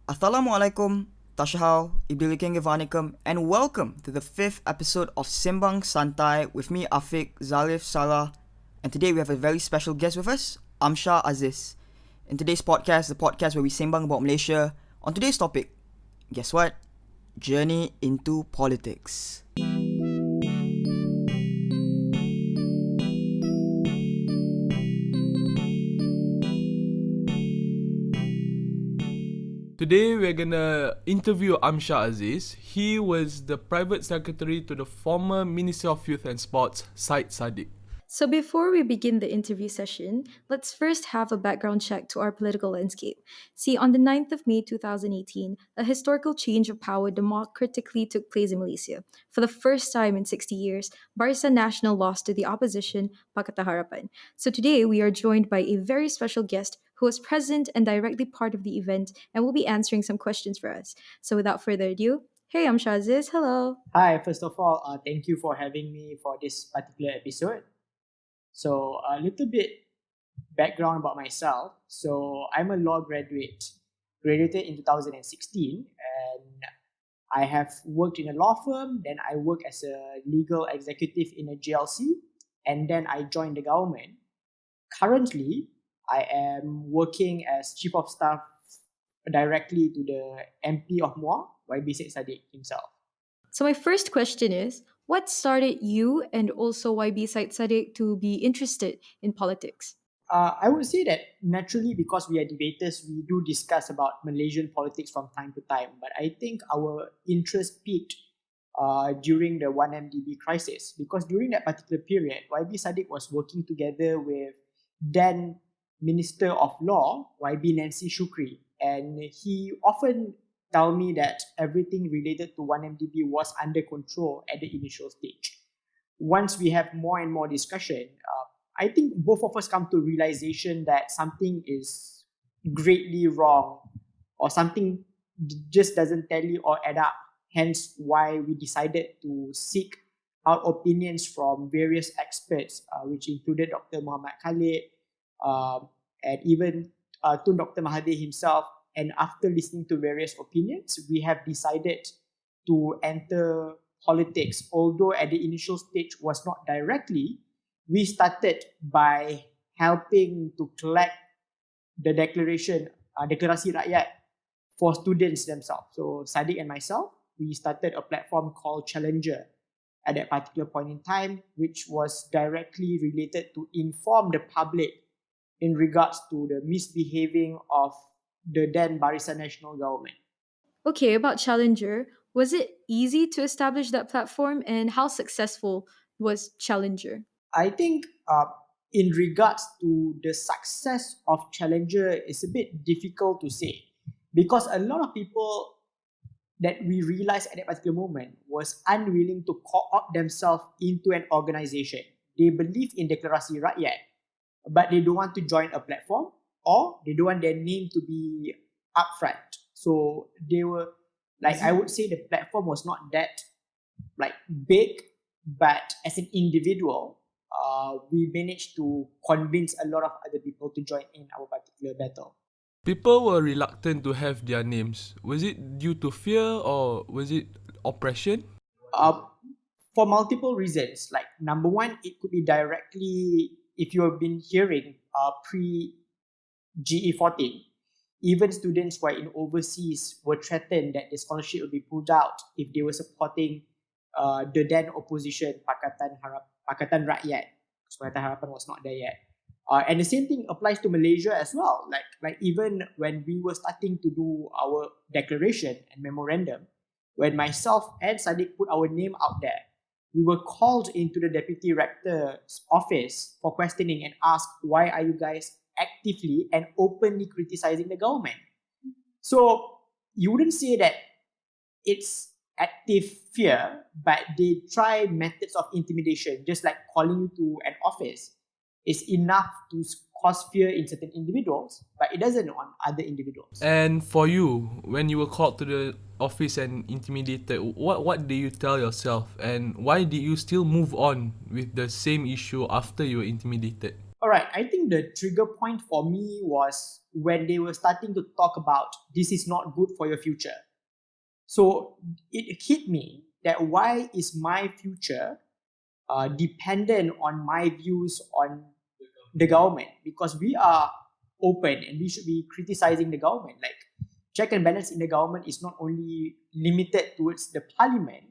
Assalamualaikum, Tashahau, Ibilikengevanikam, and welcome to the 5th episode of Simbang Santai with me, Afiq, Zalif, Salah, and today we have a very special guest with us, Amshar Aziz. In today's podcast, the podcast where we simbang about Malaysia, on today's topic, guess what? Journey into politics. Today we're gonna interview Amshar Aziz. He was the private secretary to the former Minister of Youth and Sports, Syed Saddiq. So, before we begin the interview session, let's first have a background check to our political landscape. See, on the 9th of May 2018, a historical change of power democratically took place in Malaysia. For the first time in 60 years, Barisan Nasional lost to the opposition, Pakatan Harapan. So, today we are joined by a very special guest who was present and directly part of the event and will be answering some questions for us. So, without further ado, hey, I'm Shazis. Hello. Hi, first of all, thank you for having me for this particular episode. So, a little bit background about myself. So, I'm a law graduate, graduated in 2016, and I have worked in a law firm. Then I work as a legal executive in a GLC, and then I joined the government. Currently, I am working as chief of staff directly to the MP of Muar, YB Syed Saddiq himself. So my first question is, what started you and also YB Syed Saddiq to be interested in politics? I would say that naturally, because we are debaters, we do discuss about Malaysian politics from time to time. But I think our interest peaked during the 1MDB crisis, because during that particular period, YB Saddiq was working together with then Minister of Law, YB Nancy Shukri, and he often tell me that everything related to 1MDB was under control at the initial stage. Once we have more and more discussion, I think both of us come to realization that something is greatly wrong or something just doesn't tally or add up. Hence why we decided to seek out opinions from various experts, which included Dr. Muhammad Khalid and even Tun Dr. Mahathir himself. And after listening to various opinions, we have decided to enter politics. Although at the initial stage was not directly, we started by helping to collect the Deklarasi Rakyat for students themselves. So Sadiq and myself, we started a platform called Challenger at that particular point in time, which was directly related to inform the public in regards to the misbehaving of the then Barisan Nasional government. Okay, about Challenger, was it easy to establish that platform and how successful was Challenger? I think in regards to the success of Challenger is a bit difficult to say, because a lot of people that we realized at that particular moment was unwilling to co-opt themselves into an organization. They believe in Deklarasi Rakyat, but they don't want to join a platform, or they don't want their name to be upfront. So they were like, I would say the platform was not that like big, but as an individual, we managed to convince a lot of other people to join in our particular battle. People were reluctant to have their names. Was it due to fear or was it oppression? For multiple reasons. Like, number one, it could be directly, if you have been hearing pre GE14, even students who are in overseas were threatened that the scholarship would be pulled out if they were supporting the then opposition Pakatan Rakyat. Pakatan Harapan was not there yet. And the same thing applies to Malaysia as well. Like even when we were starting to do our declaration and memorandum, when myself and Saddiq put our name out there, we were called into the Deputy Rector's office for questioning and asked, why are you guys actively and openly criticizing the government? So you wouldn't say that it's active fear, but they try methods of intimidation, just like calling you to an office is enough to cause fear in certain individuals, but it doesn't on other individuals. And for you, when you were called to the office and intimidated, what did you tell yourself, and why did you still move on with the same issue after you were intimidated? All right, I think the trigger point for me was when they were starting to talk about this is not good for your future. So it hit me that why is my future dependent on my views on the government? Because we are open and we should be criticizing the government. Like check and balance in the government is not only limited towards the parliament,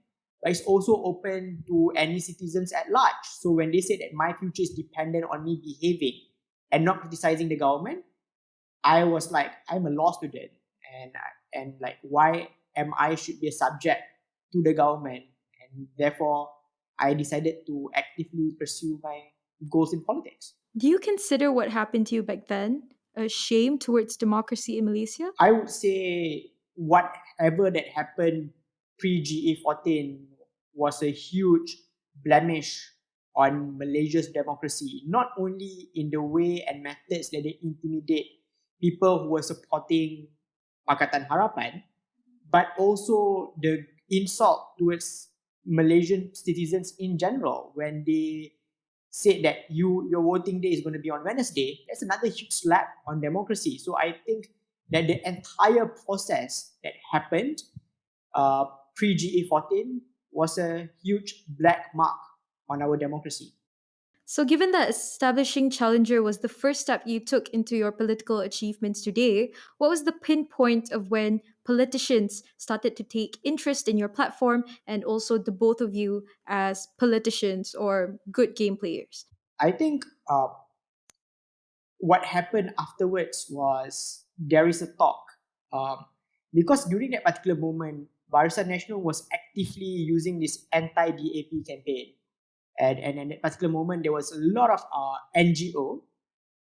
but it's also open to any citizens at large. So when they say that my future is dependent on me behaving and not criticizing the government, I was like, I'm a law student, and like, why am I should be a subject to the government? And therefore, I decided to actively pursue my goals in politics. Do you consider what happened to you back then a shame towards democracy in Malaysia? I would say whatever that happened pre GE14 was a huge blemish on Malaysia's democracy, not only in the way and methods that they intimidate people who were supporting Pakatan Harapan, but also the insult towards Malaysian citizens in general when they said that your voting day is going to be on Wednesday. That's another huge slap on democracy. So I think that the entire process that happened pre GE14 was a huge black mark on our democracy. So, given that establishing Challenger was the first step you took into your political achievements today, what was the pinpoint of when politicians started to take interest in your platform and also the both of you as politicians or good game players? I think what happened afterwards was there is a talk. Because during that particular moment, Barisan Nasional was actively using this anti-DAP campaign. And at that particular moment, there was a lot of NGO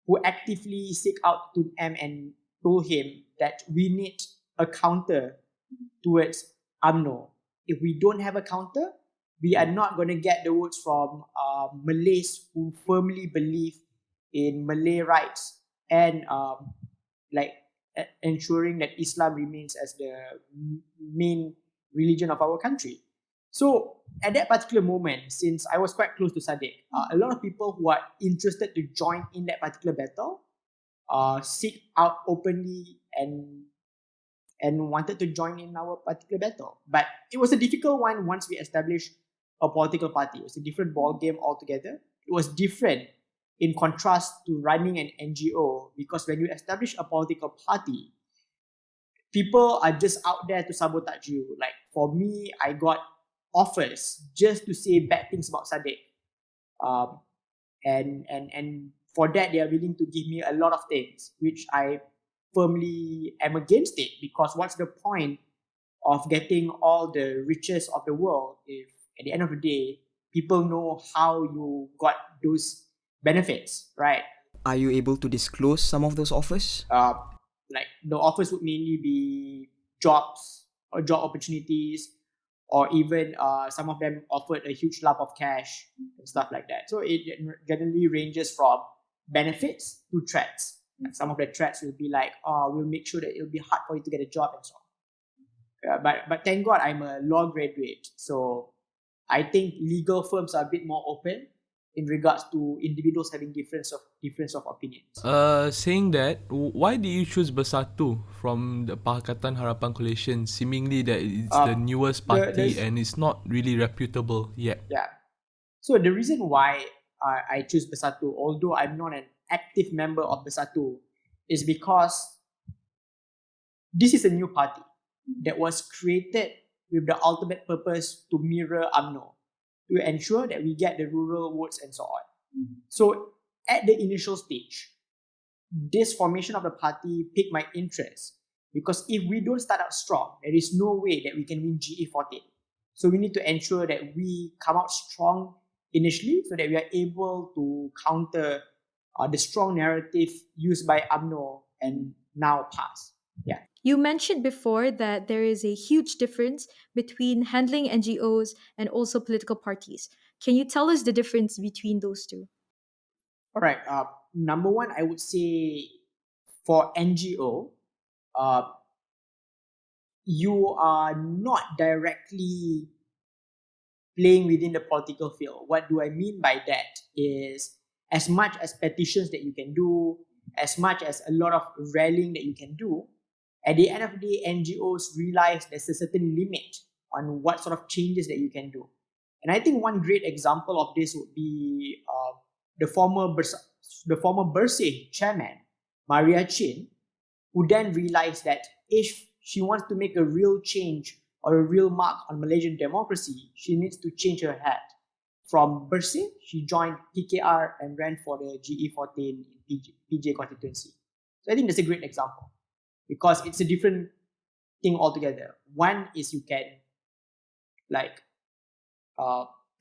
who actively seek out to M and told him that we need a counter towards UMNO. If we don't have a counter, we are not going to get the votes from Malays who firmly believe in Malay rights and ensuring that Islam remains as the main religion of our country. So at that particular moment, since I was quite close to Saddiq, a lot of people who are interested to join in that particular battle seek out openly and wanted to join in our particular battle. But it was a difficult one once we established a political party. It was a different ball game altogether. It was different in contrast to running an NGO, because when you establish a political party, people are just out there to sabotage you. Like for me, I got offers just to say bad things about Saddiq. And for that, they are willing to give me a lot of things, which I firmly am against it, because what's the point of getting all the riches of the world if at the end of the day, people know how you got those benefits, right? Are you able to disclose some of those offers? Like the offers would mainly be jobs or job opportunities, or even some of them offered a huge lump of cash and stuff like that. So it generally ranges from benefits to threats. Like some of the threats will be like, "Oh, we'll make sure that it'll be hard for you to get a job," and so on. But thank God I'm a law graduate, so I think legal firms are a bit more open in regards to individuals having difference of opinions. Saying that, why did you choose Bersatu from the Pakatan Harapan coalition? Seemingly that it's the newest party and it's not really reputable yet. Yeah. So the reason why I choose Bersatu, although I'm not an active member of Bersatu, is because this is a new party that was created with the ultimate purpose to mirror UMNO, to ensure that we get the rural votes and so on. So at the initial stage, this formation of the party piqued my interest, because if we don't start out strong, there is no way that we can win GE14. So we need to ensure that we come out strong initially so that we are able to counter the strong narrative used by UMNO and now pass. Yeah. You mentioned before that there is a huge difference between handling NGOs and also political parties. Can you tell us the difference between those two? All right. Number one, I would say for NGO, you are not directly playing within the political field. What do I mean by that is as much as petitions that you can do, as much as a lot of rallying that you can do, at the end of the day, NGOs realize there's a certain limit on what sort of changes that you can do. And I think one great example of this would be the former Bersih chairman, Maria Chin, who then realized that if she wants to make a real change or a real mark on Malaysian democracy, she needs to change her hat. From Bersih, she joined PKR and ran for the GE14 PJ constituency. So I think that's a great example because it's a different thing altogether. One is you can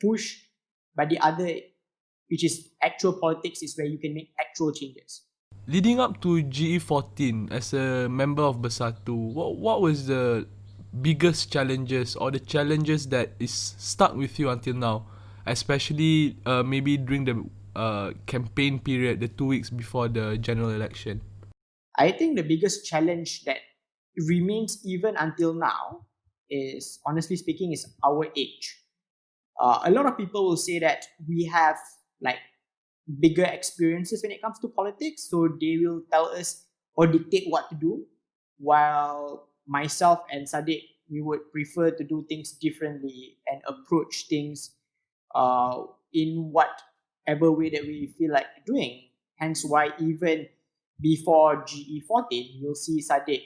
push, but the other, which is actual politics, is where you can make actual changes. Leading up to GE14 as a member of Bersatu, what was the biggest challenges or the challenges that is stuck with you until now, especially maybe during the campaign period, the 2 weeks before the general election? I think the biggest challenge that remains even until now is, honestly speaking, is our age. A lot of people will say that we have bigger experiences when it comes to politics, so they will tell us or dictate what to do, while myself and Saddiq, we would prefer to do things differently and approach things in whatever way that we feel like doing. Hence why even before GE14, you'll see Saddiq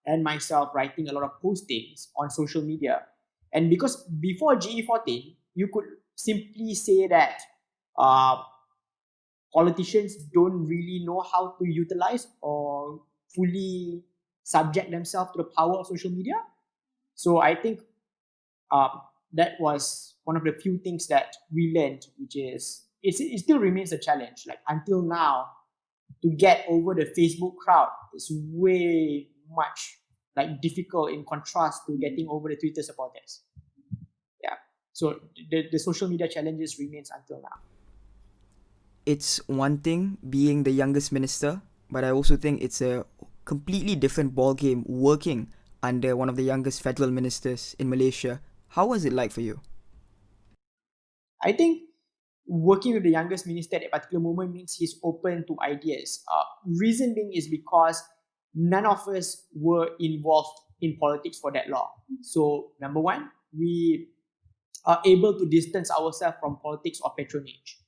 and myself writing a lot of postings on social media. And because before GE14, you could simply say that politicians don't really know how to utilize or fully subject themselves to the power of social media. So I think that was one of the few things that we learned, which is it still remains a challenge. Until now, to get over the Facebook crowd is way much difficult in contrast to getting over the Twitter supporters. Yeah. So the social media challenges remains until now. It's one thing being the youngest minister, but I also think it's a completely different ballgame working under one of the youngest federal ministers in Malaysia. How was it like for you? I think working with the youngest minister at a particular moment means he's open to ideas. Reason being is because none of us were involved in politics for that long. So number one, we are able to distance ourselves from politics or patronage.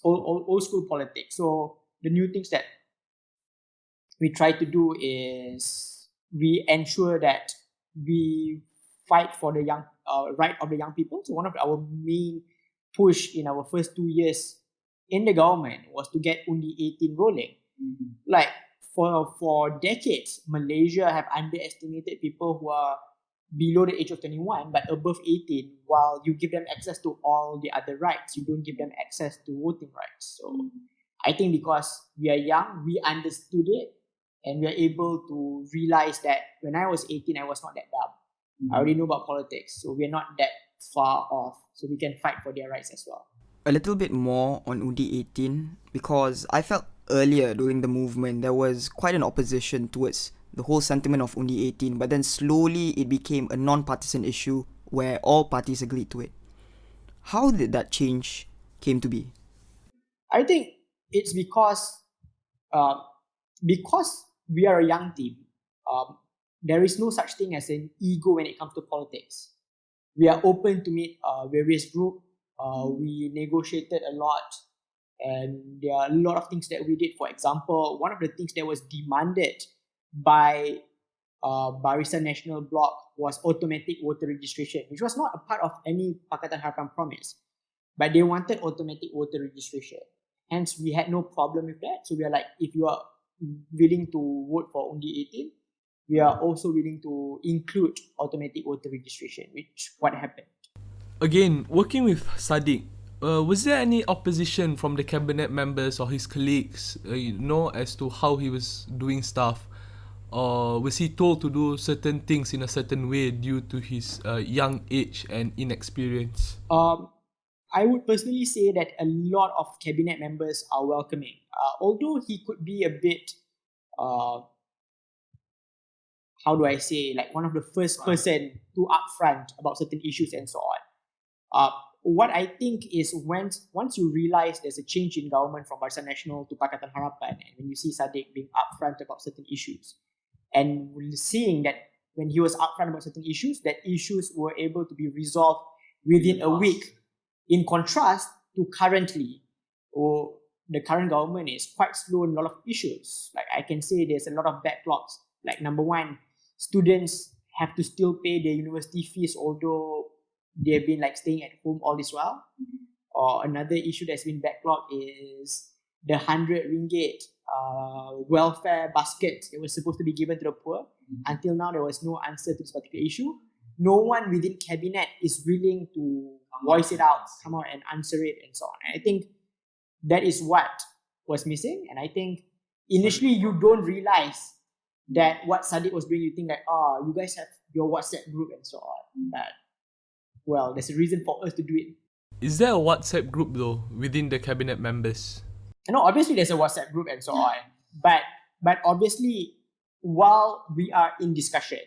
Old school politics. So the new things that we try to do is we ensure that we fight for the young right of the young people. So one of our main push in our first 2 years in the government was to get Undi 18 rolling. For decades, Malaysia have underestimated people who are below the age of 21 but above 18, while you give them access to all the other rights, you don't give them access to voting rights. So I think because we are young, we understood it, and we are able to realize that when I was 18, I was not that dumb. I already know about politics, so we're not that far off, so we can fight for their rights as well. A little bit more on Undi 18, because I felt earlier during the movement there was quite an opposition towards the whole sentiment of Undi 18, but then slowly it became a non-partisan issue where all parties agreed to it. How did that change came to be? I think it's because we are a young team, there is no such thing as an ego when it comes to politics. We are open to meet various groups. We negotiated a lot, and there are a lot of things that we did. For example, one of the things that was demanded by Barisan National Bloc was automatic voter registration, which was not a part of any Pakatan Harapan promise, but they wanted automatic voter registration. Hence, we had no problem with that. So we are like, if you are willing to vote for Undi 18, we are also willing to include automatic voter registration, which what happened. Again, working with Saddiq, was there any opposition from the cabinet members or his colleagues, as to how he was doing stuff? Or was he told to do certain things in a certain way due to his young age and inexperience? I would personally say that a lot of cabinet members are welcoming. Although he could be a bit, one of the first person to upfront about certain issues and so on. what I think is once you realize there's a change in government from Barisan Nasional to Pakatan Harapan, and when you see Saddiq being upfront about certain issues, and seeing that when he was upfront about certain issues, that issues were able to be resolved within a week. In contrast to currently, the current government is quite slow in a lot of issues. Like I can say there's a lot of backlogs. Like number one, students have to still pay their university fees although they've been like staying at home all this while. Or another issue that's been backlogged is the 100 ringgit welfare basket that was supposed to be given to the poor. Until now, there was no answer to this particular issue. No one within cabinet is willing to voice it out, come out and answer it, and so on. And I think that is what was missing. And I think initially you don't realize that what Saddiq was doing. You think that you guys have your WhatsApp group and so on. That well, there's a reason for us to do it. Is there a WhatsApp group though within the cabinet members? No, obviously there's a WhatsApp group and so on. But obviously, while we are in discussion,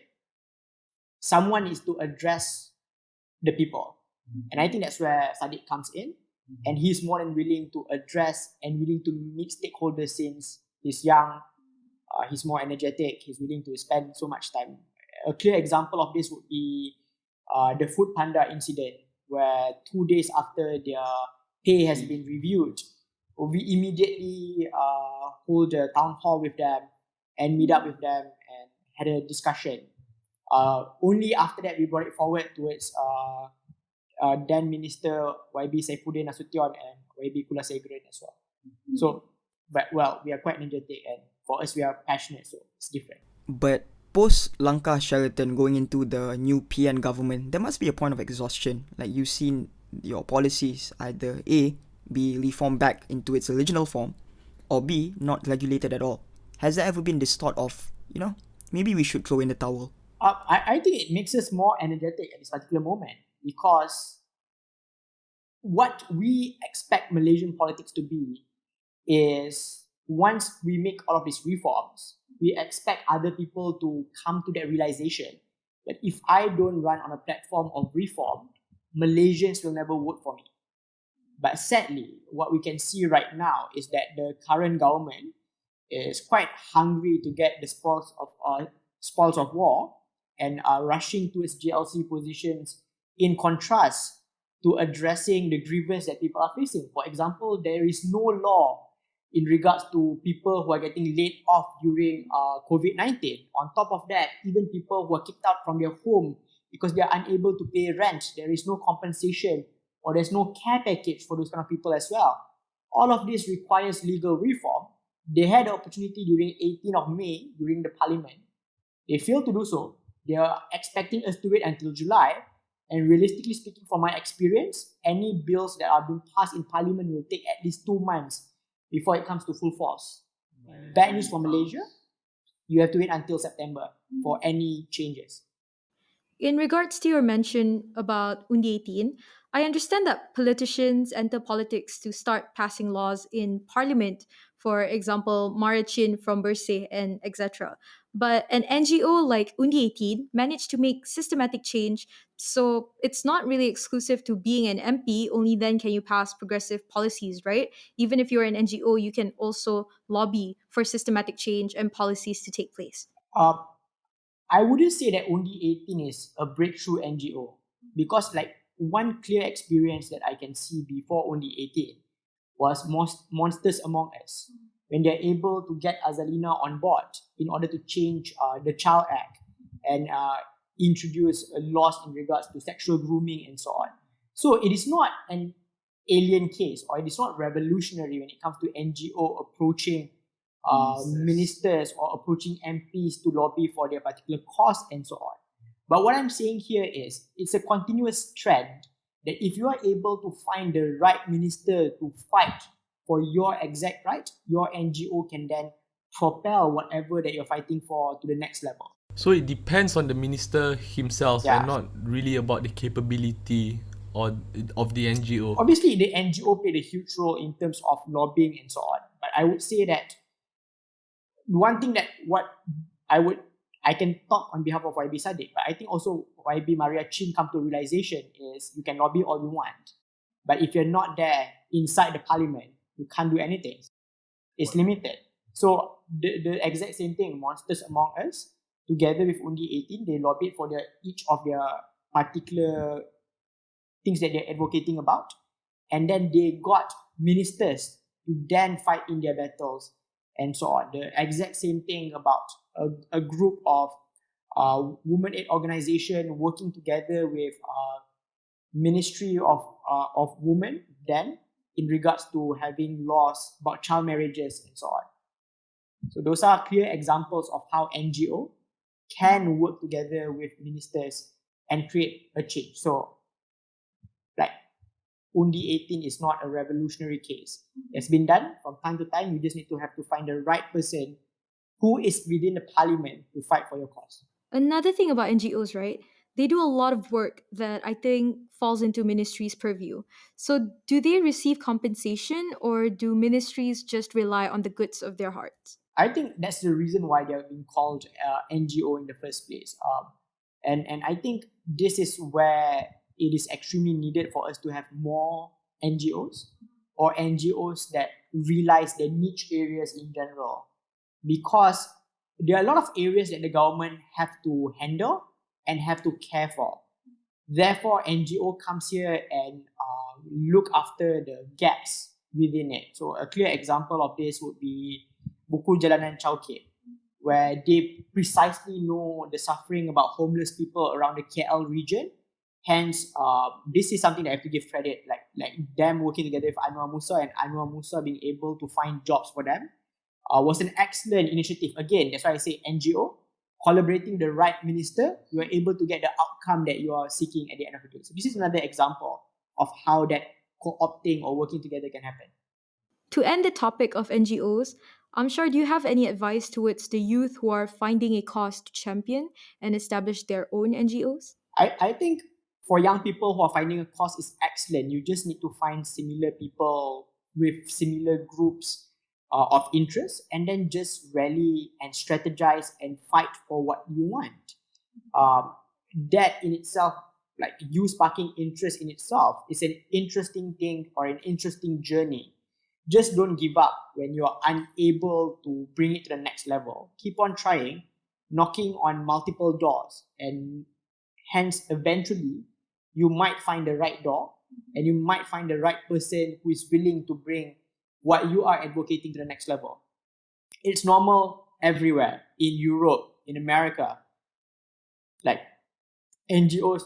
someone needs to address the people. And I think that's where Saddiq comes in. And he's more than willing to address and willing to meet stakeholders since he's young. He's more energetic. He's willing to spend so much time. A clear example of this would be the Food Panda incident, where 2 days after their pay has been reviewed, we immediately hold a town hall with them and meet up with them and had a discussion. Only after that we brought it forward towards then Minister YB Syed Saddiq and YB Kulasegaran as well. So, but well, we are quite energetic and for us we are passionate, so it's different. But post Langkah Sheraton going into the new PN government, there must be a point of exhaustion. Like you've seen your policies either A, be reformed back into its original form, or B, not regulated at all. Has there ever been this thought of, maybe we should throw in the towel? I think it makes us more energetic at this particular moment because what we expect Malaysian politics to be is once we make all of these reforms, we expect other people to come to that realization that if I don't run on a platform of reform, Malaysians will never vote for me. But sadly, what we can see right now is that the current government is quite hungry to get the spoils of war and are rushing towards GLC positions in contrast to addressing the grievance that people are facing. For example, there is no law in regards to people who are getting laid off during COVID-19. On top of that, even people who are kicked out from their home because they are unable to pay rent, there is no compensation or there's no care package for those kind of people as well. All of this requires legal reform. They had the opportunity during 18th of May, during the parliament. They failed to do so. They are expecting us to wait until July. And realistically speaking, from my experience, any bills that are being passed in parliament will take at least 2 months before it comes to full force. Bad news for Malaysia, you have to wait until September for any changes. In regards to your mention about Undi 18, I understand that politicians enter politics to start passing laws in parliament, for example, Marichin from Bersih and etc. But an NGO like Undi 18 managed to make systematic change, so it's not really exclusive to being an MP, only then can you pass progressive policies, right? Even if you're an NGO, you can also lobby for systematic change and policies to take place. I wouldn't say that Undi 18 is a breakthrough NGO because like one clear experience that I can see before Undi 18 was Monsters Among Us, when they're able to get Azalina on board in order to change the Child Act and introduce laws in regards to sexual grooming and so on. So it is not an alien case or it is not revolutionary when it comes to NGO approaching ministers or approaching MPs to lobby for their particular cause and so on. But what I'm saying here is it's a continuous trend that if you are able to find the right minister to fight for your exact right, your NGO can then propel whatever that you're fighting for to the next level. So it depends on the minister himself and not really about the capability of the NGO. Obviously, the NGO played a huge role in terms of lobbying and so on. But I would say that one thing that I can talk on behalf of YB Saddiq, but I think also YB Maria Chin come to realization is you can lobby all you want. But if you're not there inside the parliament, you can't do anything. It's limited. So the exact same thing, Monsters Among Us, together with Undi 18, they lobbied for each of their particular things that they're advocating about. And then they got ministers to then fight in their battles and so on. The exact same thing about a group of women-aid organization working together with Ministry of Women then in regards to having laws about child marriages and so on. So those are clear examples of how NGO can work together with ministers and create a change. So like Undi 18 is not a revolutionary case. It's been done from time to time. You just need to have to find the right person who is within the parliament to fight for your cause. Another thing about NGOs, right? They do a lot of work that I think falls into ministries' purview. So, do they receive compensation or do ministries just rely on the goods of their hearts? I think that's the reason why they're being called NGO in the first place. And I think this is where it is extremely needed for us to have more NGOs or NGOs that realize the niche areas in general. Because there are a lot of areas that the government have to handle and have to care for. Therefore, NGO comes here and look after the gaps within it. So a clear example of this would be Buku Jalanan Chowkit, where they precisely know the suffering about homeless people around the KL region. Hence, this is something that I have to give credit, like them working together with Anwar Musa and Anwar Musa being able to find jobs for them was an excellent initiative. Again, that's why I say NGO, collaborating the right minister, you are able to get the outcome that you are seeking at the end of the day. So this is another example of how that co-opting or working together can happen. To end the topic of NGOs, Amshar, do you have any advice towards the youth who are finding a cause to champion and establish their own NGOs? I think for young people who are finding a cause is excellent. You just need to find similar people with similar groups of interest and then just rally and strategize and fight for what you want. That in itself, like you sparking interest in itself, is an interesting thing or an interesting journey. Just don't give up when you're unable to bring it to the next level. Keep on trying, knocking on multiple doors, and hence eventually you might find the right door and you might find the right person who is willing to bring what you are advocating to the next level. It's normal everywhere, in Europe, in America. Like NGOs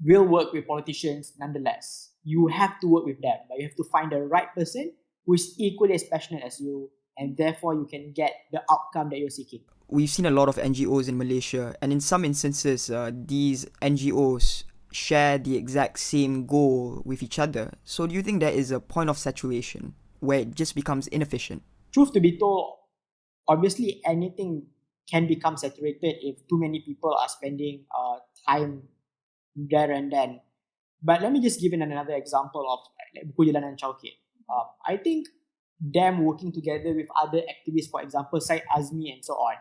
will work with politicians nonetheless. You have to work with them, but you have to find the right person who is equally as passionate as you, and therefore you can get the outcome that you're seeking. We've seen a lot of NGOs in Malaysia, and in some instances, these NGOs share the exact same goal with each other. So do you think there is a point of saturation where it just becomes inefficient? Truth to be told, obviously anything can become saturated if too many people are spending time there and then. But let me just give another example of like Buku Jalan and Chowkit. I think them working together with other activists, for example, Syed Azmi and so on,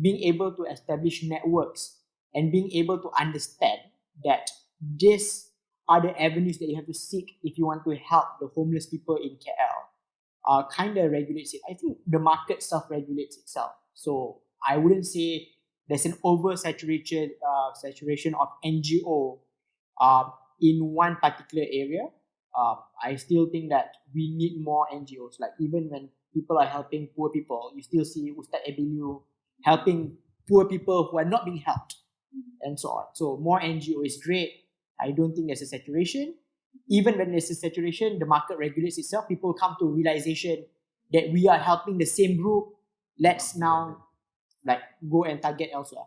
being able to establish networks and being able to understand that these are the avenues that you have to seek if you want to help the homeless people in KL, kind of regulates it. I think the market self-regulates itself. So I wouldn't say there's an oversaturation saturation of NGO in one particular area. I still think that we need more NGOs. Like even when people are helping poor people, you still see Ustad Ebilu helping poor people who are not being helped and so on. So more NGO is great. I don't think there's a saturation. Even when there's a saturation, the market regulates itself. People come to realization that we are helping the same group. Let's now go and target elsewhere.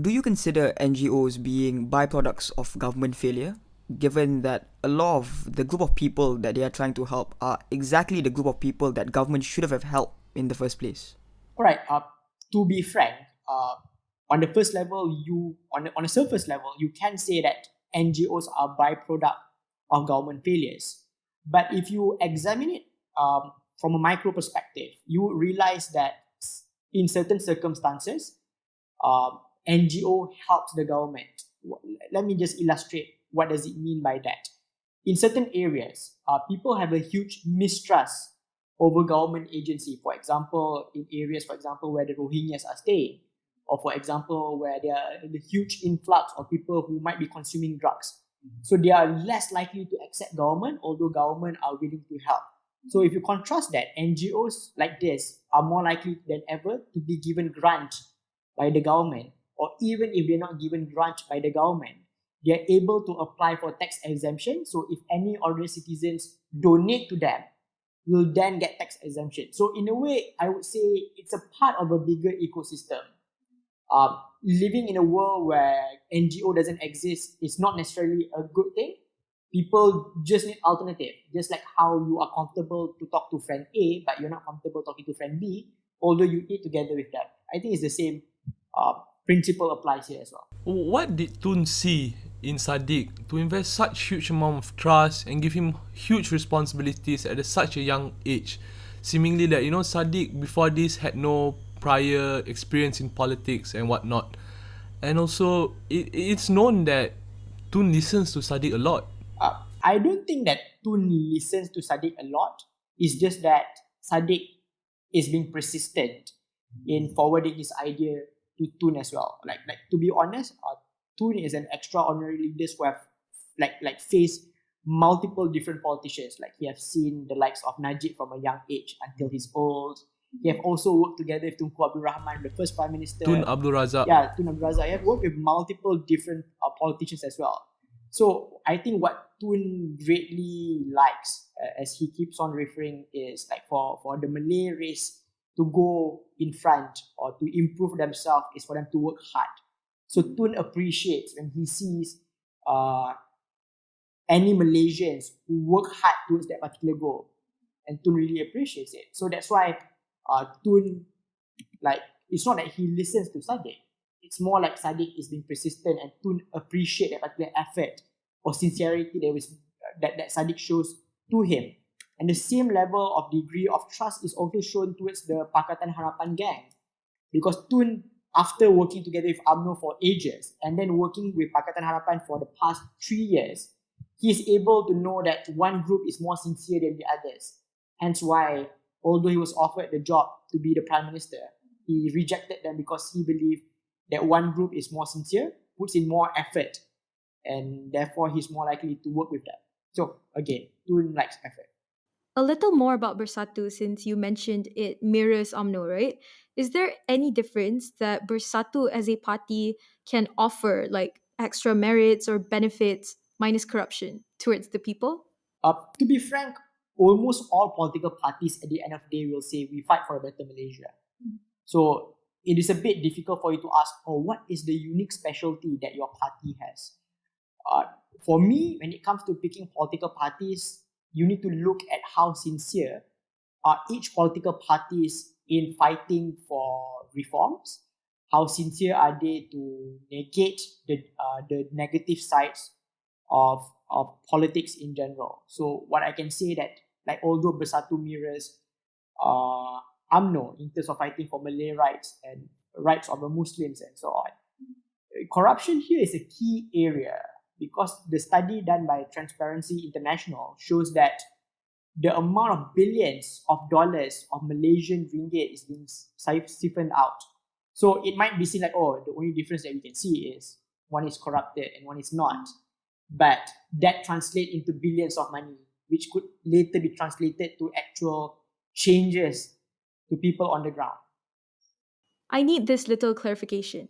Do you consider NGOs being byproducts of government failure, given that a lot of the group of people that they are trying to help are exactly the group of people that government should have helped in the first place? All right. To be frank, on the first level, on a surface level, you can say that NGOs are byproduct of government failures. But if you examine it from a micro perspective, you realize that in certain circumstances, NGO helps the government. Let me just illustrate what does it mean by that. in certain areas, people have a huge mistrust over government agency. For example, in areas, for example, where the Rohingyas are staying, or for example, where there are the huge influx of people who might be consuming drugs. So they are less likely to accept government, although government are willing to help. So if you contrast that, NGOs like this are more likely than ever to be given grant by the government, or even if they're not given grant by the government, they're able to apply for tax exemption. So if any ordinary citizens donate to them, will then get tax exemption. So in a way, I would say it's a part of a bigger ecosystem. Living in a world where NGO doesn't exist is not necessarily a good thing. People just need alternative. Just like how you are comfortable to talk to friend A, but you're not comfortable talking to friend B, although you eat together with them. I think it's the same principle applies here as well. What did Tun see in Saddiq to invest such huge amount of trust and give him huge responsibilities at such a young age? Seemingly that, Saddiq before this had no prior experience in politics and whatnot. And also, it's known that Tun listens to Saddiq a lot. I don't think that Tun listens to Saddiq a lot. It's just that Saddiq is being persistent in forwarding his idea to Tun as well. Like to be honest, Tun is an extraordinary leader who have faced multiple different politicians. Like he have seen the likes of Najib from a young age until he's old. He have also worked together with Tunku Abdul Rahman, the first Prime Minister. Tun Abdul Razak. Yeah, Tun Abdul Razak. He have worked with multiple different politicians as well. So I think what Tun greatly likes, as he keeps on referring, is like for the Malay race to go in front or to improve themselves is for them to work hard. So Tun appreciates when he sees any Malaysians who work hard towards that particular goal. And Tun really appreciates it. So that's why Tun, it's not that he listens to Saddiq. It's more like Saddiq is being persistent and Tun appreciate that particular effort or sincerity that Saddiq shows to him. And the same level of degree of trust is also shown towards the Pakatan Harapan gang. Because Tun, after working together with UMNO for ages and then working with Pakatan Harapan for the past 3 years, he is able to know that one group is more sincere than the others. Hence why, although he was offered the job to be the Prime Minister, he rejected them because he believed that one group is more sincere, puts in more effort, and therefore he's more likely to work with them. So again, Tun likes effort. A little more about Bersatu, since you mentioned it mirrors UMNO, right? Is there any difference that Bersatu as a party can offer, like extra merits or benefits minus corruption towards the people? To be frank, almost all political parties at the end of the day will say we fight for a better Malaysia. So it is a bit difficult for you to ask, what is the unique specialty that your party has? For me, when it comes to picking political parties, you need to look at how sincere are each political parties in fighting for reforms. How sincere are they to negate the negative sides of politics in general? So what I can say that although Bersatu mirrors UMNO in terms of fighting for Malay rights and rights of the Muslims and so on, corruption here is a key area because the study done by Transparency International shows that the amount of billions of dollars of Malaysian ringgit is being siphoned out. So it might be seen like, the only difference that we can see is one is corrupted and one is not. But that translates into billions of money, which could later be translated to actual changes to people on the ground. I need this little clarification.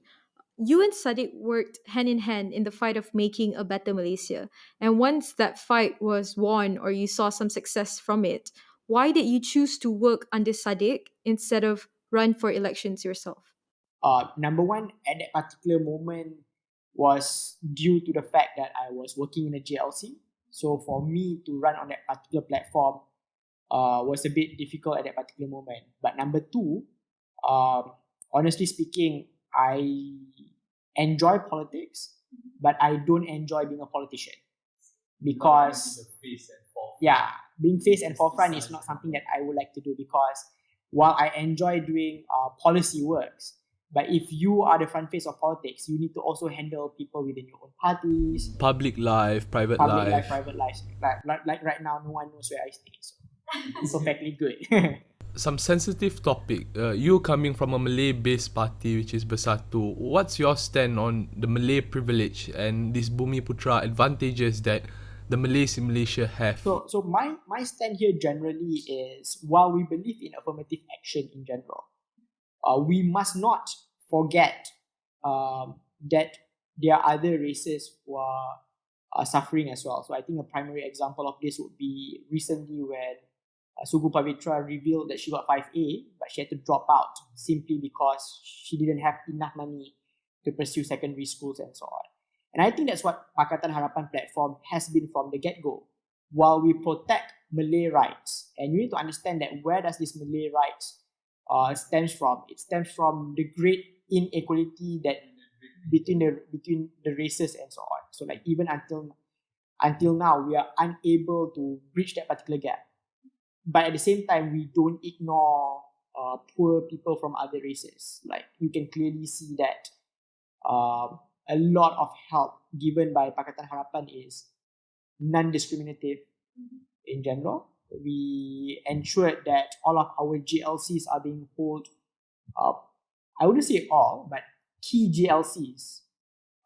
You and Saddiq worked hand in hand in the fight of making a better Malaysia. And once that fight was won or you saw some success from it, why did you choose to work under Saddiq instead of run for elections yourself? Number one, at that particular moment was due to the fact that I was working in a JLC. So for me to run on that particular platform was a bit difficult at that particular moment. But number two, honestly speaking, I enjoy politics, but I don't enjoy being a politician because being face and forefront is not something that I would like to do because while I enjoy doing policy works, But if you are the front face of politics, you need to also handle people within your own parties, Public life, private public life, life. private lives. Like right now, no one knows where I stay, so it's perfectly good. Some sensitive topic. You coming from a Malay-based party, which is Bersatu, what's your stand on the Malay privilege and these Bumi Putra advantages that the Malays in Malaysia have? So my stand here generally is, while we believe in affirmative action in general, we must not forget that there are other races who are suffering as well. So I think a primary example of this would be recently when Sugu Pavitra revealed that she got 5A, but she had to drop out simply because she didn't have enough money to pursue secondary schools and so on. And I think that's what Pakatan Harapan platform has been from the get-go. While we protect Malay rights, and you need to understand that where does this Malay rights stems from? It stems from the great inequality that between the races and so on. So like even until now, we are unable to bridge that particular gap. But at the same time, we don't ignore poor people from other races. Like you can clearly see that a lot of help given by Pakatan Harapan is non-discriminative in general. We ensured that all of our GLCs are being held, I wouldn't say all, but key GLCs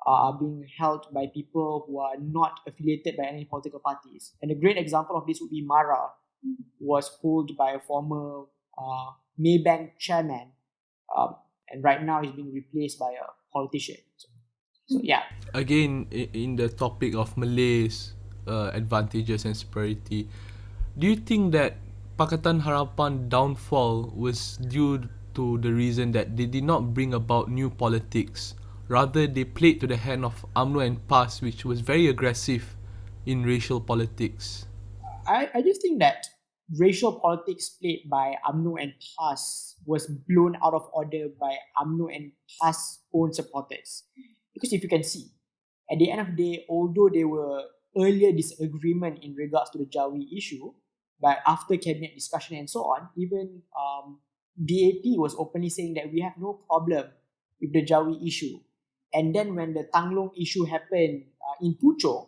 are being held by people who are not affiliated by any political parties. And a great example of this would be Mara, was held by a former Maybank chairman, and right now is being replaced by a politician. So yeah. Again, in the topic of Malays' advantages and superiority, do you think that Pakatan Harapan downfall was due to the reason that they did not bring about new politics? Rather, they played to the hand of UMNO and PAS, which was very aggressive in racial politics. I just think that racial politics played by UMNO and PAS was blown out of order by UMNO and PAS own supporters. Because if you can see, at the end of the day, although there were earlier disagreement in regards to the Jawi issue, but after cabinet discussion and so on, even DAP was openly saying that we have no problem with the Jawi issue. And then when the Tanglong issue happened in Puchong,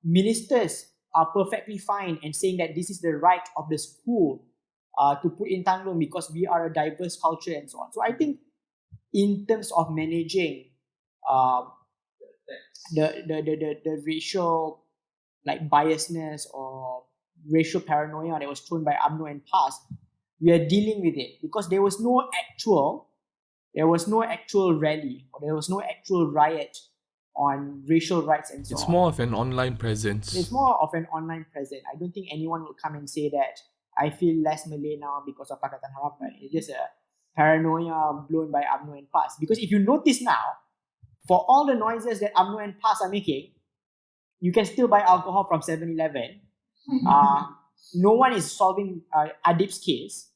ministers are perfectly fine and saying that this is the right of the school to put in Tanglong because we are a diverse culture and so on. So I think in terms of managing the racial like biasness or racial paranoia that was thrown by UMNO and PAS, we are dealing with it because there was no actual rally or there was no actual riot on racial rights and so on. It's more of an online presence. It's more of an online presence. I don't think anyone will come and say that I feel less Malay now because of Pakatan Harapan. It's just a paranoia blown by UMNO and PAS. Because if you notice now, for all the noises that UMNO and PAS are making, you can still buy alcohol from 7-Eleven. No one is solving Adib's case.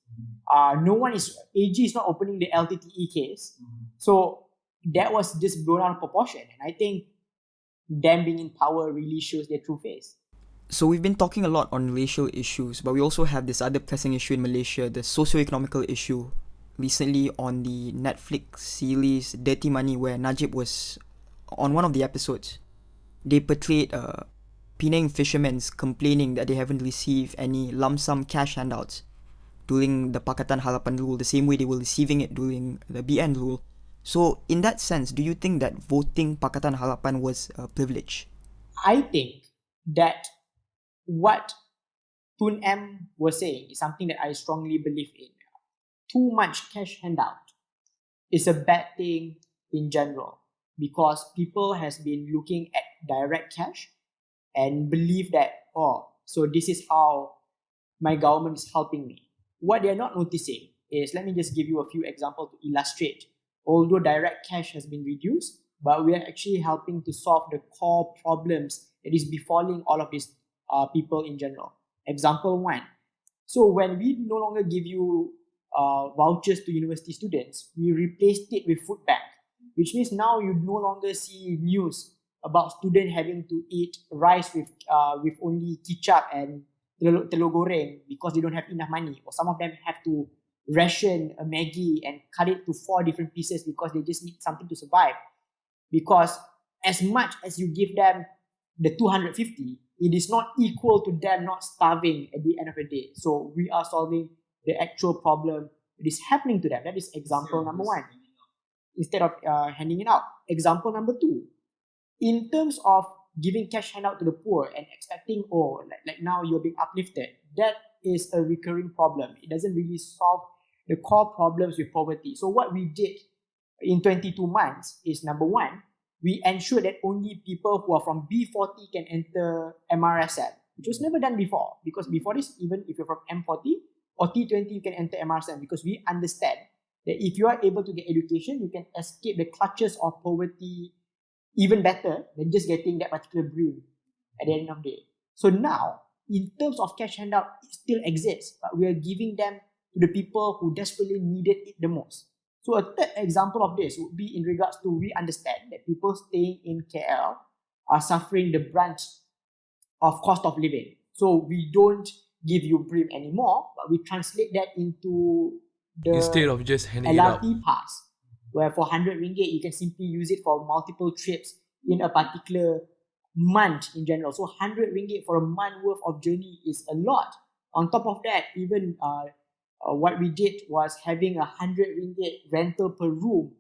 AG is not opening the LTTE case. So that was just blown out of proportion. And I think them being in power really shows their true face. So we've been talking a lot on racial issues, but we also have this other pressing issue in Malaysia, the socio-economical issue. Recently on the Netflix series Dirty Money, where Najib was on one of the episodes, they portrayed Penang fishermen complaining that they haven't received any lump sum cash handouts during the Pakatan Harapan rule, the same way they were receiving it during the BN rule. So in that sense, do you think that voting Pakatan Harapan was a privilege? I think that what Tun M was saying is something that I strongly believe in. Too much cash handout is a bad thing in general because people has been looking at direct cash and believe that, so this is how my government is helping me. What they're not noticing is, let me just give you a few examples to illustrate. Although direct cash has been reduced, but we are actually helping to solve the core problems that is befalling all of these people in general. Example 1. So when we no longer give you vouchers to university students, we replaced it with food bank, which means now you no longer see news about students having to eat rice with only kicap and telur goreng because they don't have enough money, or some of them have to ration a Maggie and cut it to 4 different pieces because they just need something to survive. Because as much as you give them the 250, it is not equal to them not starving at the end of the day. So we are solving the actual problem that is happening to them. That is example number 1. Instead of handing it out. Example number 2. In terms of giving cash handout to the poor and expecting, like now you're being uplifted, that is a recurring problem. It doesn't really solve the core problems with poverty. So what we did in 22 months is, number 1, we ensured that only people who are from B40 can enter MRSM, which was never done before. Because before this, even if you're from M40 or T20, you can enter MRSM, because we understand that if you are able to get education, you can escape the clutches of poverty even better than just getting that particular brim at the end of the day. So now, in terms of cash handout, it still exists, but we are giving them to the people who desperately needed it the most. So a third example of this would be in regards to, we understand that people staying in KL are suffering the brunt of cost of living. So we don't give you brim anymore, but we translate that into the Instead of just handing it out. LRT pass, where for 100 ringgit, you can simply use it for multiple trips in a particular month in general. So 100 ringgit for a month worth of journey is a lot. On top of that, even what we did was having 100 ringgit rental per room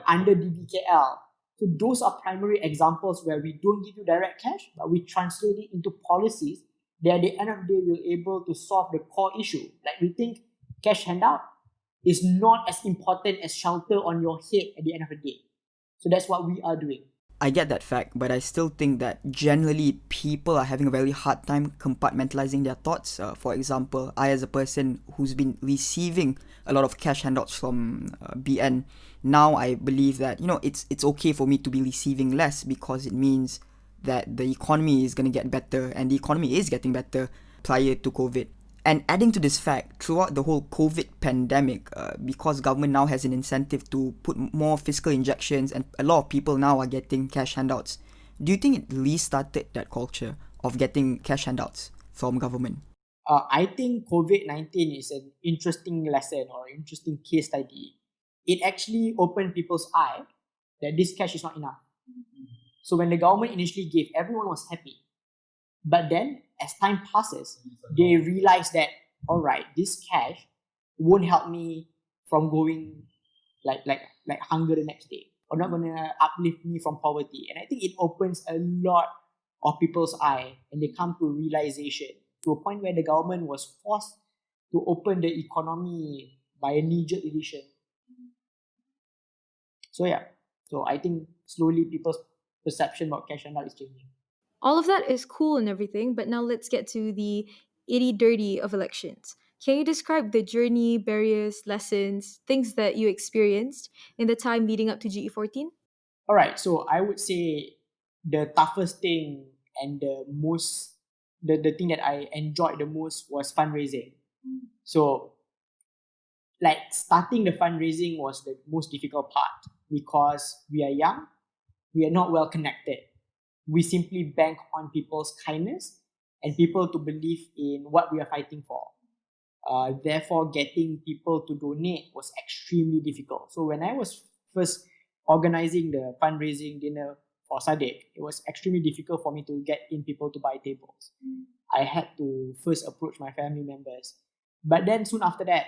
under DBKL. So those are primary examples where we don't give you direct cash, but we translate it into policies that at the end of the day we're able to solve the core issue. Like, we think cash handout is not as important as shelter on your head at the end of the day. So that's what we are doing. I get that fact, but I still think that generally people are having a very hard time compartmentalizing their thoughts. For example, I, as a person who's been receiving a lot of cash handouts from BN, now I believe that, it's okay for me to be receiving less, because it means that the economy is going to get better, and the economy is getting better prior to COVID. And adding to this fact, throughout the whole COVID pandemic, because government now has an incentive to put more fiscal injections, and a lot of people now are getting cash handouts, do you think it restarted that culture of getting cash handouts from government? I think COVID-19 is an interesting lesson or interesting case study. It actually opened people's eye that this cash is not enough. So when the government initially gave, everyone was happy. But then, as time passes, they realize that, all right, this cash won't help me from going like hunger the next day, or not going to uplift me from poverty. And I think it opens a lot of people's eye, and they come to realization, to a point where the government was forced to open the economy by a knee-jerk decision. So I think slowly people's perception about cash handout is changing. All of that is cool and everything, but now let's get to the itty-dirty of elections. Can you describe the journey, barriers, lessons, things that you experienced in the time leading up to GE14? All right, so I would say the toughest thing and the thing that I enjoyed the most was fundraising. So, like, starting the fundraising was the most difficult part, because we are young, we are not well connected. We simply bank on people's kindness and people to believe in what we are fighting for. Therefore, getting people to donate was extremely difficult. So when I was first organizing the fundraising dinner for Saddiq, it was extremely difficult for me to get in people to buy tables. I had to first approach my family members. But then soon after that,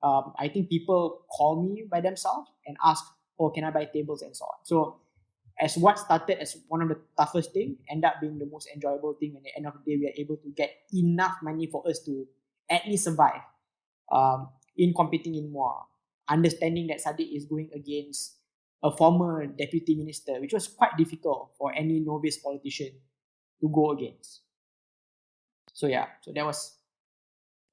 I think people call me by themselves and ask, can I buy tables and so on. So as what started as one of the toughest things, ended up being the most enjoyable thing. And at the end of the day, we are able to get enough money for us to at least survive in competing in MUA. Understanding that Saddiq is going against a former deputy minister, which was quite difficult for any novice politician to go against. So that was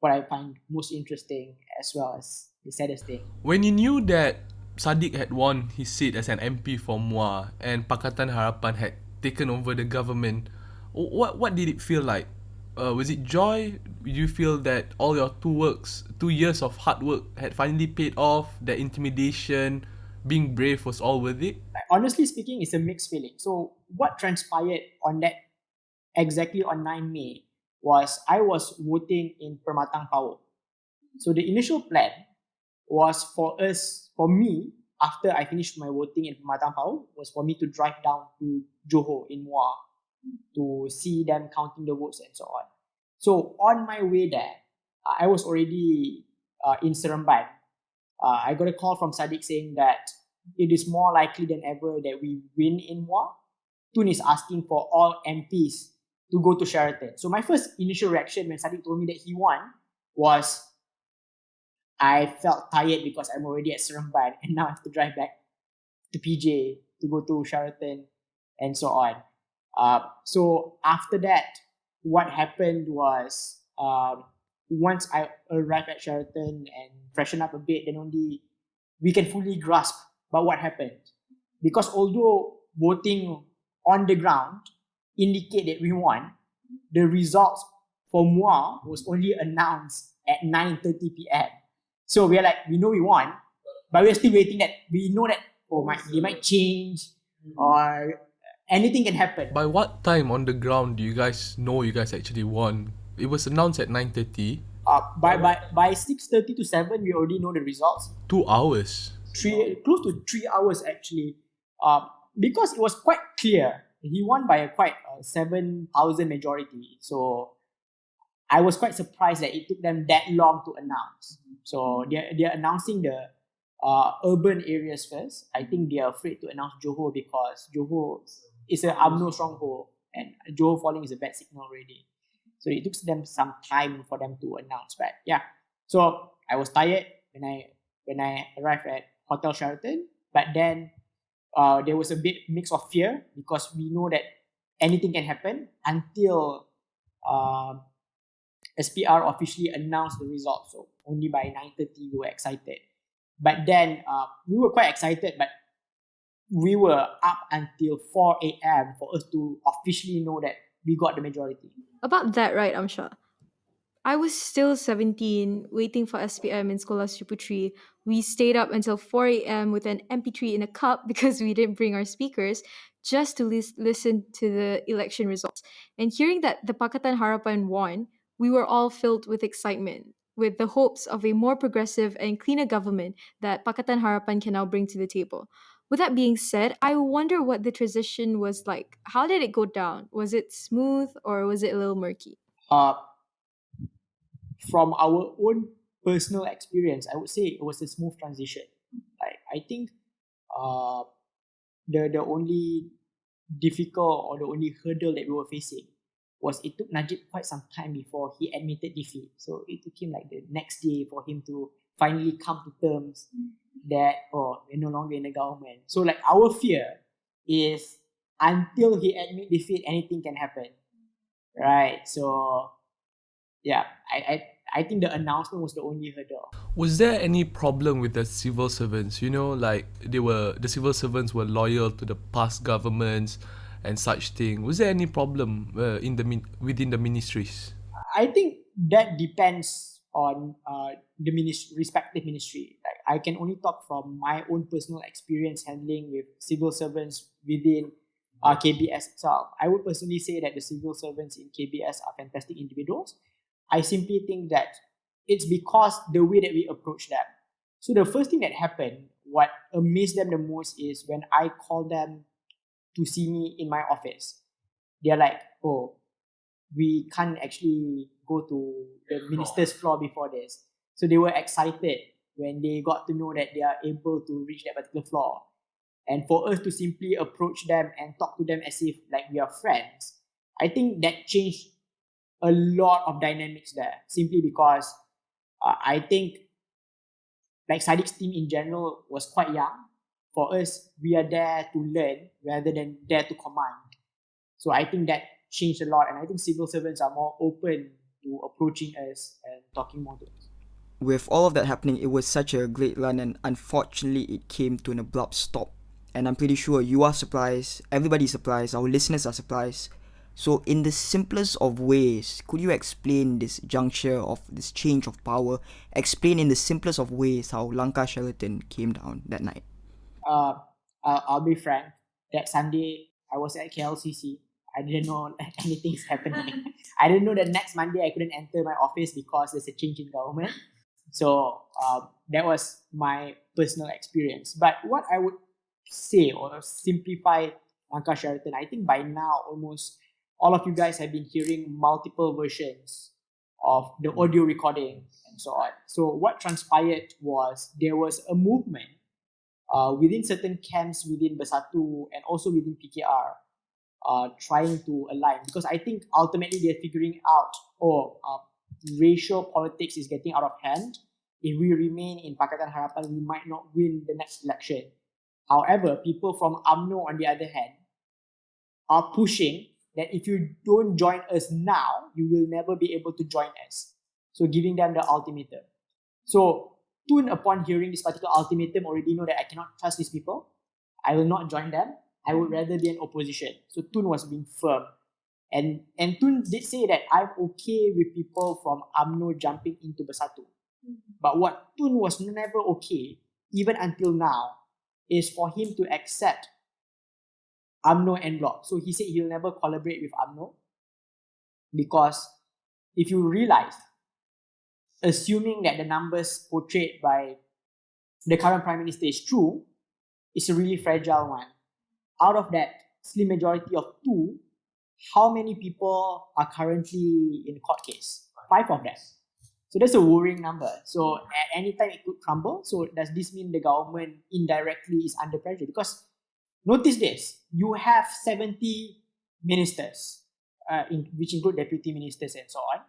what I find most interesting, as well as the saddest thing. When you knew that Saddiq had won his seat as an MP for MUA and Pakatan Harapan had taken over the government, what did it feel like? Was it joy? Did you feel that all your 2 years of hard work had finally paid off, that intimidation, being brave was all worth it? Honestly speaking, it's a mixed feeling. So what transpired on that, exactly on 9 May, was I was voting in Permatang Power. So the initial plan was for me, after I finished my voting in Pematang Pau, was for me to drive down to Johor in Muar to see them counting the votes and so on. So on my way there, I was already in Seremban. I got a call from Saddiq saying that it is more likely than ever that we win in Muar. Tun is asking for all MPs to go to Sheraton. So my first initial reaction when Saddiq told me that he won was I felt tired because I'm already at Seremban and now I have to drive back to PJ to go to Sheraton and so on. So after that, what happened was once I arrived at Sheraton and freshen up a bit, then only we can fully grasp about what happened. Because although voting on the ground indicate that we won, the results for Muar was only announced at 9:30 p.m. So we are like, we know we won, but we're still waiting that we know that they might change or anything can happen. By what time on the ground do you guys know you guys actually won? It was announced at 9:30. By 6:30 to 7, we already know the results. 2 hours. Close to 3 hours actually, because it was quite clear. He won by a quite 7,000 majority. So I was quite surprised that it took them that long to announce. So they're announcing the urban areas first. I think they are afraid to announce Johor because Johor is an UMNO stronghold and Johor falling is a bad signal already. So it took them some time for them to announce. But yeah, so I was tired when I arrived at Hotel Sheraton. But then there was a bit mix of fear because we know that anything can happen until SPR officially announced the results. So only by 9:30 we were excited. But then we were quite excited, but we were up until 4 a.m. for us to officially know that we got the majority. About that, right, Amshar? I was still 17, waiting for SPM in Sekolah Sri Putri. We stayed up until 4 a.m. with an MP3 in a cup because we didn't bring our speakers just to listen to the election results. And hearing that the Pakatan Harapan won, we were all filled with excitement, with the hopes of a more progressive and cleaner government that Pakatan Harapan can now bring to the table. With that being said, I wonder what the transition was like. How did it go down? Was it smooth or was it a little murky? Uh, from our own personal experience, I would say it was a smooth transition. I think the only difficult or the only hurdle that we were facing was it took Najib quite some time before he admitted defeat. So it took him like the next day for him to finally come to terms that we're no longer in the government. So like our fear is until he admit defeat, anything can happen, right? So yeah, I think the announcement was the only hurdle. Was there any problem with the civil servants? You know, like the civil servants were loyal to the past governments and such thing. Was there any problem within the ministries? I think that depends on the respective ministry. Like I can only talk from my own personal experience handling with civil servants within KBS itself. I would personally say that the civil servants in KBS are fantastic individuals. I simply think that it's because the way that we approach them. So the first thing that happened, what amazed them the most is when I called them to see me in my office. They're like, oh, we can't actually go to the minister's floor before this. So they were excited when they got to know that they are able to reach that particular floor. And for us to simply approach them and talk to them as if like we are friends, I think that changed a lot of dynamics there, simply because I think like Saddiq's team in general was quite young. For us, we are there to learn rather than there to command. So I think that changed a lot, and I think civil servants are more open to approaching us and talking more to us. With all of that happening, it was such a great run, and unfortunately it came to an abrupt stop. And I'm pretty sure you are surprised, everybody's surprised, our listeners are surprised. So in the simplest of ways, could you explain this juncture of this change of power? Explain in the simplest of ways how Langkah Sheraton came down that night. I'll be frank. That Sunday, I was at KLCC. I didn't know anything's happening. I didn't know that next Monday I couldn't enter my office because there's a change in government. So that was my personal experience. But what I would say or simplify Langkah Sheraton, I think by now almost all of you guys have been hearing multiple versions of the audio recording and so on. So what transpired was there was a movement within certain camps within Bersatu and also within PKR trying to align, because I think ultimately they're figuring out, racial politics is getting out of hand. If we remain in Pakatan Harapan, we might not win the next election. However, people from UMNO, on the other hand, are pushing that if you don't join us now, you will never be able to join us. So giving them the ultimatum. So Tun, upon hearing this particular ultimatum, already know that I cannot trust these people. I will not join them. I would rather be an opposition. So Tun was being firm. And Tun did say that I'm okay with people from UMNO jumping into Bersatu. But what Tun was never okay, even until now, is for him to accept UMNO en bloc. So he said he'll never collaborate with UMNO, because if you realize, assuming that the numbers portrayed by the current Prime Minister is true, it's a really fragile one. Out of that slim majority of 2, how many people are currently in court case? 5 of them. So that's a worrying number. So at any time it could crumble. So does this mean the government indirectly is under pressure? Because notice this, you have 70 ministers, which include deputy ministers and so on.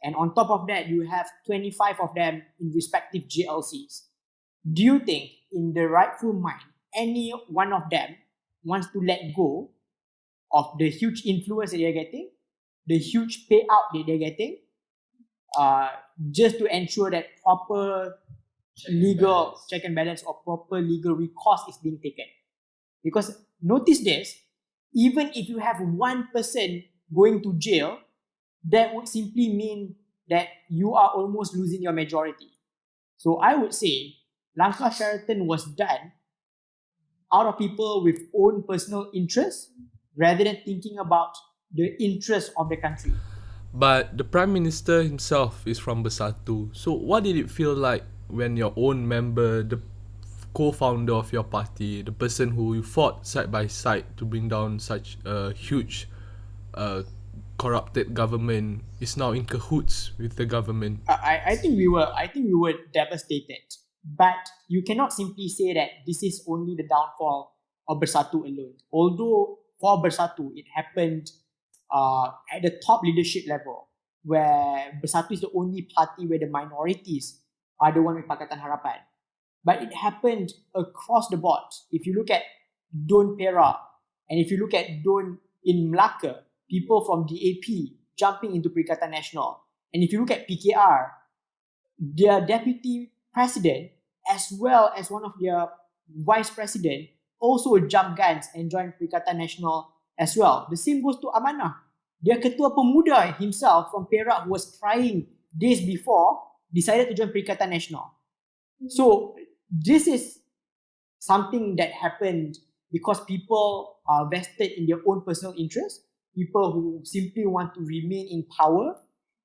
And on top of that, you have 25 of them in respective GLCs. Do you think, in the rightful mind, any one of them wants to let go of the huge influence that they're getting, the huge payout that they're getting, just to ensure that proper legal check and balance or proper legal recourse is being taken? Because notice this, even if you have one person going to jail, that would simply mean that you are almost losing your majority. So I would say Langkah Sheraton was done out of people with own personal interests rather than thinking about the interests of the country. But the Prime Minister himself is from Bersatu. So what did it feel like when your own member, the co-founder of your party, the person who you fought side by side to bring down such a huge corrupted government, is now in cahoots with the government? I think we were devastated. But you cannot simply say that this is only the downfall of Bersatu alone. Although for Bersatu, it happened at the top leadership level, where Bersatu is the only party where the minorities are the one with Pakatan Harapan. But it happened across the board. If you look at Don Perak, and if you look at Don in Melaka, people from DAP jumping into Perikatan Nasional. And if you look at PKR, their deputy president as well as one of their vice president also jumped guns and joined Perikatan Nasional as well. The same goes to Amanah. Their ketua pemuda himself from Perak, who was trying days before, decided to join Perikatan Nasional. So this is something that happened because people are vested in their own personal interests, people who simply want to remain in power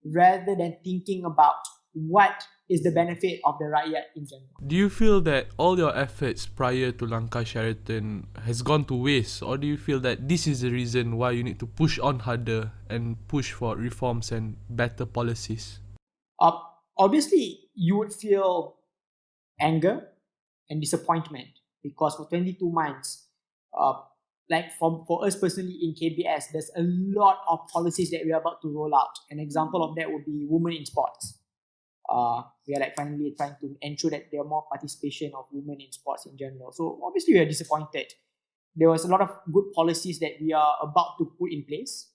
rather than thinking about what is the benefit of the rakyat in general. Do you feel that all your efforts prior to Langkah Sheraton has gone to waste, or do you feel that this is the reason why you need to push on harder and push for reforms and better policies? Obviously, you would feel anger and disappointment because for 22 months, like for us personally in KBS, there's a lot of policies that we are about to roll out. An example of that would be women in sports. We are like finally trying to ensure that there are more participation of women in sports in general. So obviously we are disappointed. There was a lot of good policies that we are about to put in place.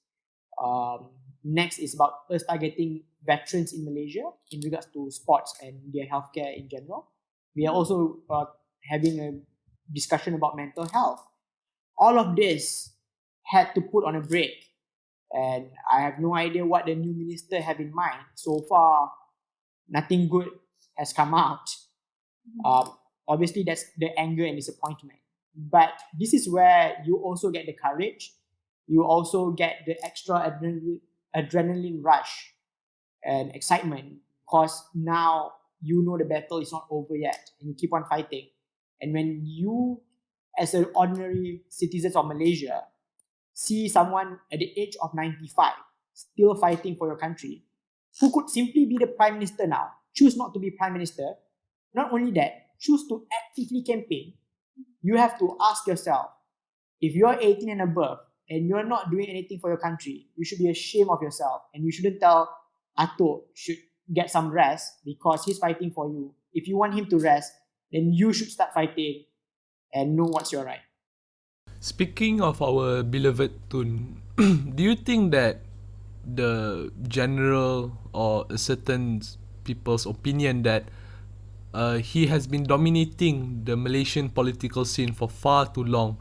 Next is about us targeting veterans in Malaysia in regards to sports and their healthcare in general. We are also having a discussion about mental health. All of this had to put on a break, and I have no idea what the new minister have in mind. So far, nothing good has come out. Obviously, that's the anger and disappointment. But this is where you also get the courage. You also get the extra adrenaline rush and excitement, because now you know the battle is not over yet, and you keep on fighting. And when you, as an ordinary citizen of Malaysia, see someone at the age of 95 still fighting for your country, who could simply be the prime minister now, choose not to be prime minister, not only that, choose to actively campaign, you have to ask yourself, if you're 18 and above and you're not doing anything for your country, you should be ashamed of yourself, and you shouldn't tell Ato should get some rest because he's fighting for you. If you want him to rest, then you should start fighting and know what's your right. Speaking of our beloved Tun, do you think that the general or a certain people's opinion that he has been dominating the Malaysian political scene for far too long,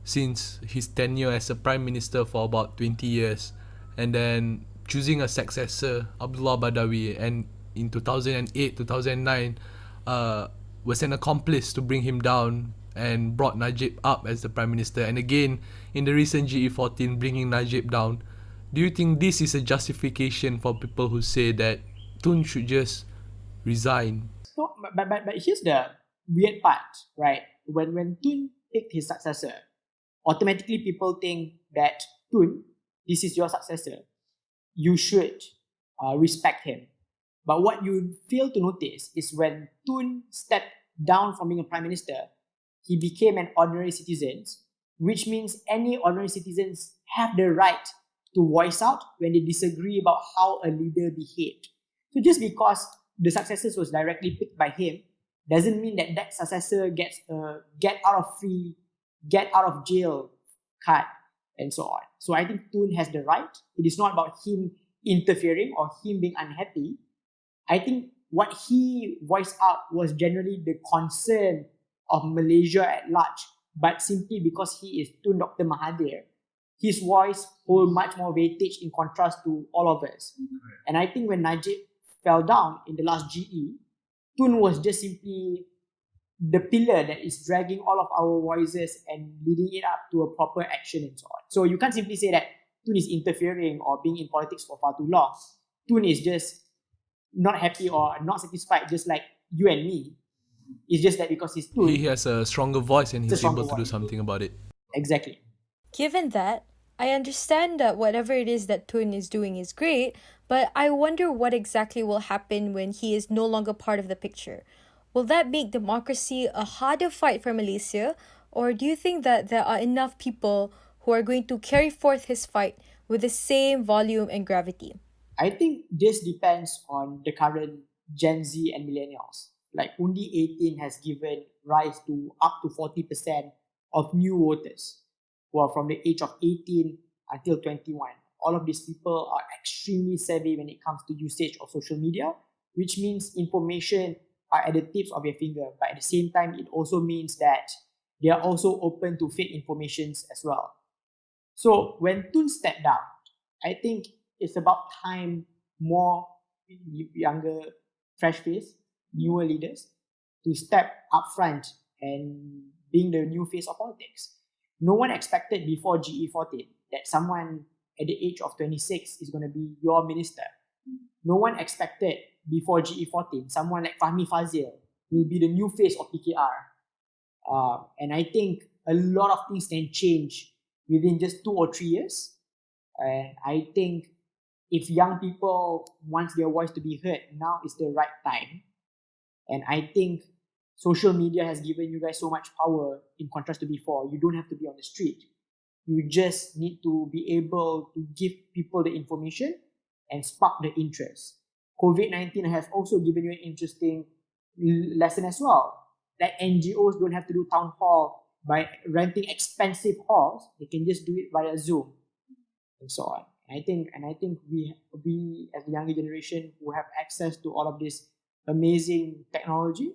since his tenure as a prime minister for about 20 years, and then choosing a successor, Abdullah Badawi, and in 2008, 2009, was an accomplice to bring him down and brought Najib up as the prime minister, and again in the recent GE14 bringing Najib down. Do you think this is a justification for people who say that Tun should just resign? No, but here's the weird part, right? When Tun picked his successor, automatically people think that Tun, this is your successor, you should respect him. But what you fail to notice is when Tun stepped down from being a prime minister, he became an ordinary citizen, which means any ordinary citizens have the right to voice out when they disagree about how a leader behaved. So just because the successor was directly picked by him doesn't mean that that successor gets a get out of jail card and so on. So I think Tun has the right. It is not about him interfering or him being unhappy. I think what he voiced out was generally the concern of Malaysia at large, but simply because he is Tun Dr. Mahathir, his voice holds much more weightage in contrast to all of us. And I think when Najib fell down in the last GE, Tun was just simply the pillar that is dragging all of our voices and leading it up to a proper action and so on. So you can't simply say that Tun is interfering or being in politics for far too long. Tun is just not happy or not satisfied, just like you and me. It's just that because he's Tun, He has a stronger voice and It's a he's able stronger to do voice. something about it. exactly. Given that, I understand that whatever it is that Tun is doing is great, but I wonder what exactly will happen when he is no longer part of the picture. Will that make democracy a harder fight for Malaysia, or do you think that there are enough people who are going to carry forth his fight with the same volume and gravity? I think this depends on the current Gen Z and millennials. Like Undi 18 has given rise to up to 40% of new voters who are from the age of 18 until 21. All of these people are extremely savvy when it comes to usage of social media, which means information are at the tips of your finger. But at the same time, it also means that they are also open to fake informations as well. So when Tun stepped down, I think it's about time more younger, fresh face, newer leaders to step up front and being the new face of politics. No one expected before GE14 that someone at the age of 26 is going to be your minister. No one expected before GE14 someone like Fahmi Fazil will be the new face of PKR. And I think a lot of things can change within just 2 or 3 years. And I think if young people want their voice to be heard, now is the right time. And I think social media has given you guys so much power in contrast to before. You don't have to be on the street. You just need to be able to give people the information and spark the interest. COVID-19 has also given you an interesting lesson as well. That NGOs don't have to do town hall by renting expensive halls. They can just do it via Zoom and so on. And I think we as the younger generation who have access to all of this amazing technology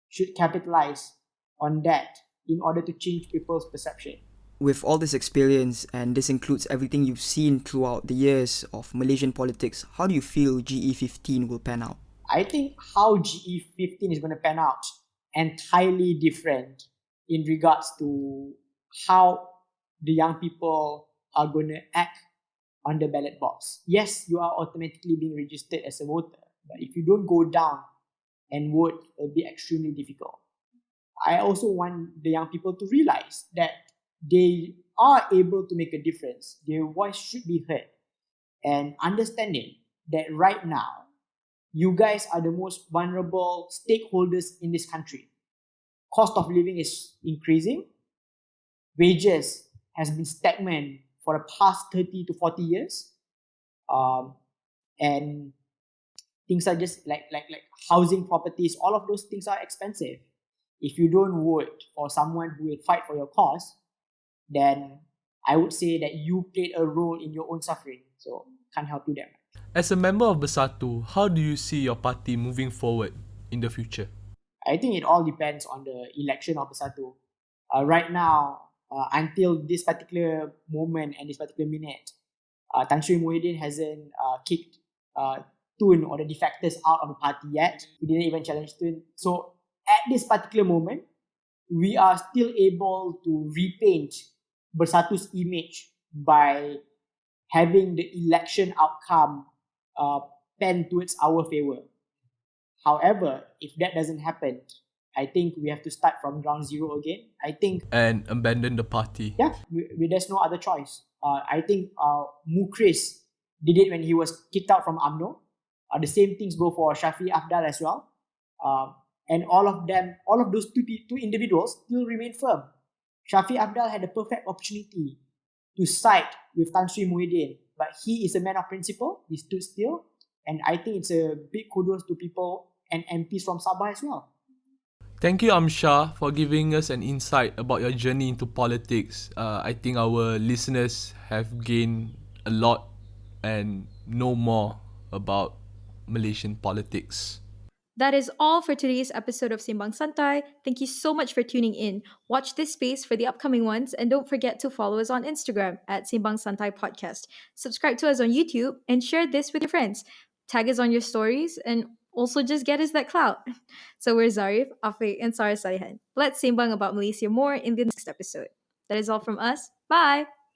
should capitalize on that in order to change people's perception. With all this experience, and this includes everything you've seen throughout the years of Malaysian politics, how do you feel GE15 will pan out? I think how GE15 is going to pan out entirely different in regards to how the young people are going to act on the ballot box. Yes, you are automatically being registered as a voter, but if you don't go down and vote will be extremely difficult. I also want the young people to realize that they are able to make a difference. Their voice should be heard. And understanding that right now, you guys are the most vulnerable stakeholders in this country. Cost of living is increasing. Wages has been stagnant for the past 30 to 40 years. Um, and things are just like housing properties, all of those things are expensive. If you don't vote for someone who will fight for your cause, then I would say that you played a role in your own suffering. So can't help you there. As a member of Bersatu, how do you see your party moving forward in the future? I think it all depends on the election of Bersatu. Right now, until this particular moment and this particular minute, Tan Sri Muhyiddin hasn't kicked Tun or the defectors out of the party yet. He didn't even challenge Tun. So at this particular moment, we are still able to repaint Bersatu's image by having the election outcome pen towards our favor. However, if that doesn't happen, I think we have to start from ground zero again. I think, And abandon the party. yeah, there's no other choice. I think Mukris did it when he was kicked out from UMNO. The same things go for Shafi Afdal as well. And all of those two individuals still remain firm. Shafi Afdal had the perfect opportunity to side with Tan Sri Muhyiddin, but he is a man of principle. He stood still. And I think it's a big kudos to people and MPs from Sabah as well. Thank you, Amshar, for giving us an insight about your journey into politics. I think our listeners have gained a lot and know more about Malaysian politics. That is all for today's episode of Simbang Santai. Thank you so much for tuning in. Watch this space for the upcoming ones, and don't forget to follow us on Instagram at Simbang Santai Podcast. Subscribe to us on YouTube and share this with your friends. Tag us on your stories and also just get us that clout. So we're Zarif, Afiq, and Sarah Salihan. Let's Simbang about Malaysia more in the next episode. That is all from us. Bye!